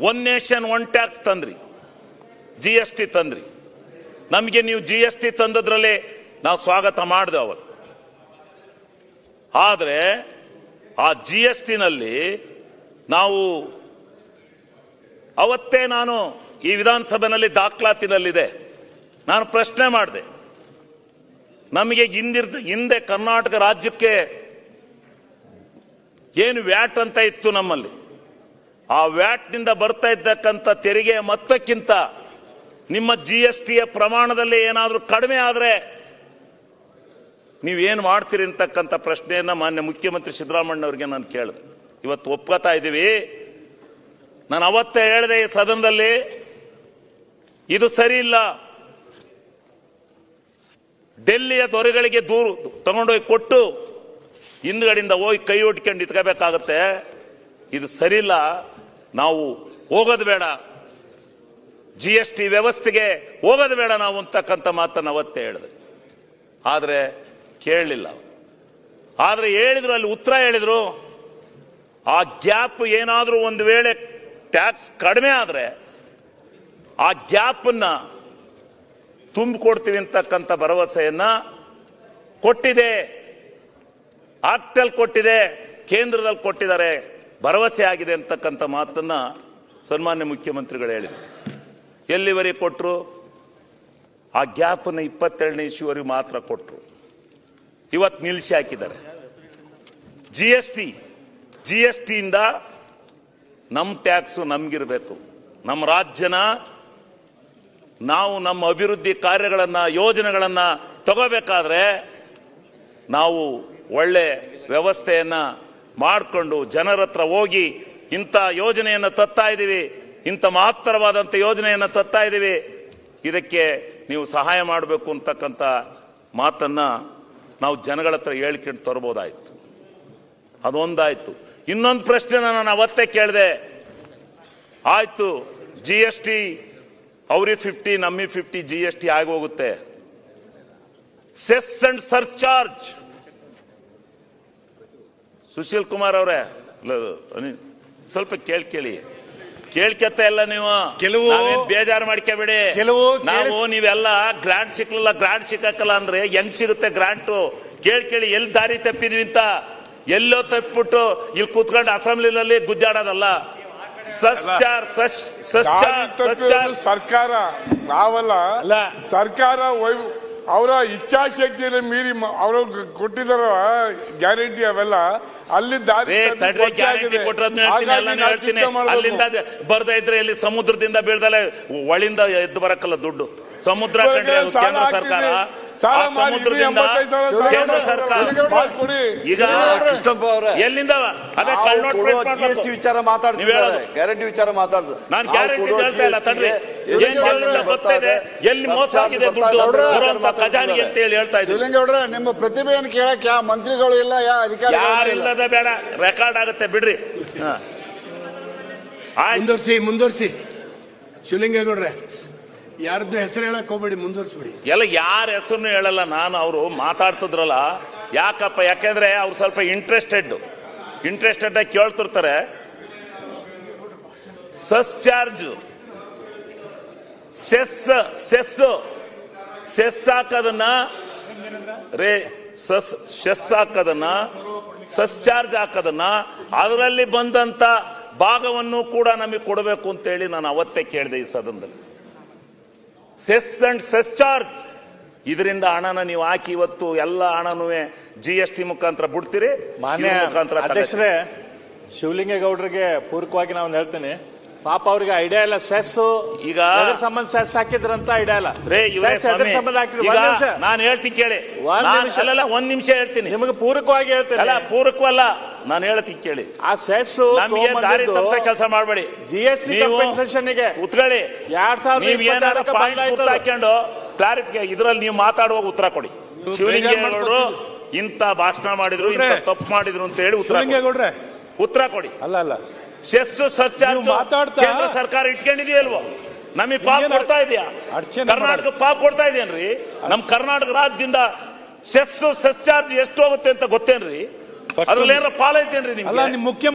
One nation one tax ತಂದ್ರಿ, GST ತಂದ್ರಿ. ನಮಗೆ ನೀವು GST ತಂದದ್ರಲ್ಲಿ ನಾವು ಸ್ವಾಗತ ಮಾಡಿದೆ ಅವತ್ತು. ಆದರೆ ಆ GSTನಲ್ಲಿ ನಾವು ಅವತ್ತೇ ನಾನು ಈ ವಿಧಾನಸಭೆಯಲ್ಲಿ ದಾಖಲಾತಿನಲ್ಲಿದೆ, ನಾನು ಪ್ರಶ್ನೆ ಮಾಡಿದೆ. ನಮಗೆ ಹಿಂದೆ ಕರ್ನಾಟಕ ರಾಜ್ಯಕ್ಕೆ ಏನು ವ್ಯಾಟ್ ಅಂತ ಇತ್ತು ನಮ್ಮಲ್ಲಿ, ಆ ವ್ಯಾಟ್ನಿಂದ ಬರ್ತಾ ಇದ್ದಕ್ಕಂಥ ತೆರಿಗೆ ಮೊತ್ತಕ್ಕಿಂತ ನಿಮ್ಮ GSTಯ ಪ್ರಮಾಣದಲ್ಲಿ ಏನಾದರೂ ಕಡಿಮೆ ಆದರೆ ನೀವೇನು ಮಾಡ್ತೀರಿ ಅಂತಕ್ಕಂಥ ಪ್ರಶ್ನೆಯನ್ನ ಮಾನ್ಯ ಮುಖ್ಯಮಂತ್ರಿ ಸಿದ್ದರಾಮಯ್ಯನವರಿಗೆ ನಾನು ಕೇಳಿದೆ. ಇವತ್ತು ಒಪ್ಕೋತಾ ಇದ್ದೀವಿ. ನಾನು ಅವತ್ತೇ ಹೇಳಿದೆ ಈ ಸದನದಲ್ಲಿ, ಇದು ಸರಿ ಇಲ್ಲ. ಡೆಲ್ಲಿಯ ದೊರೆಗಳಿಗೆ ದೂರು ತಗೊಂಡೋಗಿ ಕೊಟ್ಟು ಹಿಂದ್ಗಡೆಯಿಂದ ಹೋಗಿ ಕೈ ಒಟ್ಕೊಂಡು ಇಟ್ಕೋಬೇಕಾಗತ್ತೆ. ಇದು ಸರಿಯಿಲ್ಲ, ನಾವು ಹೋಗೋದು ಬೇಡ, GST ವ್ಯವಸ್ಥೆಗೆ ಹೋಗೋದು ಬೇಡ ನಾವು ಅಂತಕ್ಕಂಥ ಮಾತನ್ನು ಅವತ್ತೇ ಹೇಳಿದೆ. ಆದರೆ ಕೇಳಲಿಲ್ಲ. ಆದರೆ ಹೇಳಿದ್ರು, ಅಲ್ಲಿ ಉತ್ತರ ಹೇಳಿದ್ರು, ಆ ಗ್ಯಾಪ್ ಏನಾದರೂ ಒಂದು ವೇಳೆ ಟ್ಯಾಕ್ಸ್ ಕಡಿಮೆ ಆದರೆ ಆ ಗ್ಯಾಪನ್ನ ತುಂಬಿಕೊಡ್ತೀವಿ ಅಂತಕ್ಕಂಥ ಭರವಸೆಯನ್ನ ಕೊಟ್ಟಿದೆ. ಆಕ್ಟಲ್ಲಿ ಕೊಟ್ಟಿದೆ, ಕೇಂದ್ರದಲ್ಲಿ ಕೊಟ್ಟಿದ್ದಾರೆ, ಭರವಸೆ ಆಗಿದೆ ಅಂತಕ್ಕಂಥ ಮಾತನ್ನ ಸನ್ಮಾನ್ಯ ಮುಖ್ಯಮಂತ್ರಿಗಳು ಹೇಳಿದರು. ಎಲ್ಲಿವರೆಗೆ ಕೊಟ್ಟರು? ಆ ಗ್ಯಾಪನ್ನು 22ನೇ ಇಸ್ವಿವರೆಗೆ ಮಾತ್ರ ಕೊಟ್ಟರು. ಇವತ್ತು ನಿಲ್ಲಿಸಿ ಹಾಕಿದ್ದಾರೆ. GSTಯಿಂದ ನಮ್ಮ ಟ್ಯಾಕ್ಸು ನಮ್ಗಿರ್ಬೇಕು. ನಮ್ಮ ರಾಜ್ಯನ ನಾವು ನಮ್ಮ ಅಭಿವೃದ್ಧಿ ಕಾರ್ಯಗಳನ್ನ ಯೋಜನೆಗಳನ್ನ ತಗೋಬೇಕಾದ್ರೆ ನಾವು ಒಳ್ಳೆ ವ್ಯವಸ್ಥೆಯನ್ನ ಮಾಡಿಕೊಂಡು ಜನರ ಹತ್ರ ಹೋಗಿ ಇಂಥ ಯೋಜನೆಯನ್ನು ತರ್ತಾ ಇದ್ದೀವಿ, ಇಂಥ ಮಹತ್ತರವಾದಂಥ ಯೋಜನೆಯನ್ನು ತರ್ತಾ ಇದ್ದೀವಿ, ಇದಕ್ಕೆ ನೀವು ಸಹಾಯ ಮಾಡಬೇಕು ಅಂತಕ್ಕಂಥ ಮಾತನ್ನ ನಾವು ಜನಗಳ ಹತ್ರ ಹೇಳ್ಕೊಂಡು ತರಬಹುದಾಯ್ತು. ಅದೊಂದಾಯ್ತು. ಇನ್ನೊಂದು ಪ್ರಶ್ನೆ ನಾನು ಅವತ್ತೇ ಕೇಳಿದೆ. ಆಯ್ತು, GST ಅವ್ರಿಗೆ 50 ನಮಗೆ 50 GST ಆಗಿ ಹೋಗುತ್ತೆ. Cess and surcharge, Sushil Kumar ಅವರೇ ಸ್ವಲ್ಪ ಕೇಳಿ ಕೇಳ್ಕತ್ತ ಎಲ್ಲ ನೀವು ಕೆಲವು ಬೇಜಾರು ಮಾಡ್ಕೋಬೇಡಿ. ನಾವು ನೀವೆಲ್ಲ ಗ್ರಾಂಟ್ ಸಿಕ್ಲಿಲ್ಲ, ಗ್ರಾಂಟ್ ಸಿಕ್ಕಲ್ಲ ಅಂದ್ರೆ ಹೆಂಗ್ ಸಿಗುತ್ತೆ ಗ್ರಾಂಟು? ಕೇಳಿ ಎಲ್ಲಿ ದಾರಿ ತಪ್ಪಿದ್ವಿ ಅಂತ. ಎಲ್ಲೋ ತಪ್ಪಿಬಿಟ್ಟು ಇಲ್ಲಿ ಕೂತ್ಕೊಂಡು ಅಸೆಂಬ್ಲಿನಲ್ಲಿ ಗುದ್ದಾಡೋದಲ್ಲ. ಸರ್ಕಾರ ನಾವಲ್ಲ, ಸರ್ಕಾರ ಅವರ ಇಚ್ಛಾಶಕ್ತಿಯನ್ನು ಮೀರಿ ಅವರು ಕೊಟ್ಟಿದಾರ ಗ್ಯಾರಂಟಿ ಅವೆಲ್ಲ ಅಲ್ಲಿ ದಾರಿ ಅಲ್ಲಿಂದ ಬರ್ದ ಇದ್ರೆ ಇಲ್ಲಿ ಸಮುದ್ರದಿಂದ ಬೀಳ್ದಲೆ ಒಳಿಂದ ಎದ್ದು ಬರಕ್ಕಲ್ಲ ದುಡ್ಡು. ಸಮುದ್ರ ಕೇಂದ್ರ ಸರ್ಕಾರ, ಸಮುದ್ರದಿಂದ ಕೇಂದ್ರ ಸರ್ಕಾರ ಈಗ ಎಲ್ಲಿಂದ ಅದೇ ವಿಚಾರ ಮಾತಾಡ್ತೀವಿ, ಗ್ಯಾರಂಟಿ ವಿಚಾರ ಮಾತಾಡುದು. ನಾನು ಗ್ಯಾರಂಟಿ ಹೇಳ್ತಾ ಇಲ್ಲ ತಡ್ರಿ, ಬರ್ತಾ ಇದೆ, ಎಲ್ಲಿ ಮೋಸ ಆಗಿದೆ ದುಡ್ಡು ಖಜಾನಿಗೆ ಅಂತ ಹೇಳಿ ಹೇಳ್ತಾ ಇದ್ದೀವಿ. ಶಿವಲಿಂಗೇಗೌಡ್ರೆ, ನಿಮ್ಮ ಪ್ರತಿಭೆಯನ್ನು ಕೇಳಕ್ಕೆ ಯಾವ ಮಂತ್ರಿಗಳು ಇಲ್ಲ, ಯಾವ ಅಧಿಕಾರಿ ಯಾರಿಲ್ಲದ ಬೇಡ, ರೆಕಾರ್ಡ್ ಆಗುತ್ತೆ ಬಿಡ್ರಿ. ಮುಂದುವರ್ಸಿ ಶಿವಲಿಂಗೇಗೌಡ್ರೆ, ಯಾರದ್ದು ಹೆಸರು ಹೇಳಕ್ ಹೋಗ್ಬೇಡಿ, ಮುಂದುವರ್ಸ್ಬಿಡಿ. ಎಲ್ಲ ಯಾರ ಹೆಸರು ಹೇಳಲ್ಲ ನಾನು. ಅವರು ಮಾತಾಡ್ತಿದ್ರಲ್ಲ ಯಾಕಪ್ಪ, ಯಾಕೆಂದ್ರೆ ಅವ್ರು ಸ್ವಲ್ಪ ಇಂಟ್ರೆಸ್ಟೆಡ್ ಆಗಿ ಕೇಳ್ತಿರ್ತಾರೆ. ಸೆಸ್ ಚಾರ್ಜ್, ಸೆಸ್ ಹಾಕೋದನ್ನ ಸೆಸ್ ಚಾರ್ಜ್ ಹಾಕೋದನ್ನ ಅದರಲ್ಲಿ ಬಂದಂತ ಭಾಗವನ್ನು ಕೂಡ ನಮಗೆ ಕೊಡಬೇಕು ಅಂತೇಳಿ ನಾನು ಅವತ್ತೇ ಕೇಳಿದೆ ಈ ಸದನದಲ್ಲಿ. ಸೆಸ್ ಅಂಡ್ ಸೆಸ್ ಚಾರ್ಜ್, ಇದರಿಂದ ಹಣನ ನೀವು ಹಾಕಿ ಇವತ್ತು ಎಲ್ಲ ಹಣನೂ GST ಮುಖಾಂತರ ಬಿಡ್ತೀರಿ. ಮಾನ್ಯ ಅಧ್ಯಕ್ಷರೇ, ಶಿವಲಿಂಗೇಗೌಡರಿಗೆ ಪೂರಕವಾಗಿ ನಾನು ಹೇಳ್ತೇನೆ, ಪಾಪ ಅವ್ರಿಗೆ ಐಡಿಯಾ ಇಲ್ಲ. ಸೆಸ್ ಈಗ ಸಂಬಂಧ ಸೆಸ್ ಹಾಕಿದ್ರಂತ ಐಡಿಯಾ ಇಲ್ಲ. ನಾನು ಹೇಳ್ತೀನಿ ಕೇಳಿ, ಒಂದ್ ನಿಮಿಷ ಹೇಳ್ತೀನಿ, ನಿಮಗೆ ಪೂರಕವಾಗಿ ಹೇಳ್ತೇನೆ. ಅಲ್ಲ ಪೂರಕವಲ್ಲ, ನಾನು ಹೇಳ್ತೀನಿ ಕೇಳಿ. ಆ ಸೆಸ್ ನಮಗೆ ದಾರಿ ತಪ್ಪಿಸೋ ಕೆಲಸ ಮಾಡಬೇಡಿ. GST ಕಂಪೆನ್ಸೇಷನ್ಗೆ ಉತ್ಕೊಳ್ಳಿ. 2020 ಹಾಕೊಂಡು ಕ್ಲಾರಿಫಿಕೇ ಇದರಲ್ಲಿ ನೀವು ಮಾತಾಡುವಾಗ ಉತ್ತರ ಕೊಡಿ. ಶಿವಲಿಂಗೇಗೌಡರು ಇಂತ ಭಾಷಣ ಮಾಡಿದ್ರು, ಇಂತ ತಪ್ಪು ಮಾಡಿದ್ರು ಅಂತ ಹೇಳಿ ಉತ್ತರ ಕೊಡಿ. ಅಲ್ಲ ಸೆಸ್ ಸರ್ಚಾರ್ಜ್ ಕೇಂದ್ರ ಸರ್ಕಾರ ಇಟ್ಕೊಂಡಿದೆಯಲ್ವೋ, ನಮಗೆ ಪಾಪ್ ಕೊಡ್ತಾ ಇದೆಯಾ? ಕರ್ನಾಟಕ ಪಾಪ್ ಕೊಡ್ತಾ ಇದೆಯೇನ್ರಿ? ನಮ್ ಕರ್ನಾಟಕ ರಾಜ್ಯದಿಂದ ಸೆಸ್ ಚಾರ್ಜ್ ಎಷ್ಟು ಹೋಗುತ್ತೆ ಅಂತ ಗೊತ್ತೇನ್ರಿ? ಅದ್ರಲ್ಲಿ ಏನಾರ ಪಾಲೈತೇನ್ರಿ ನಿಮ್ಗೆ? ಮುಖ್ಯ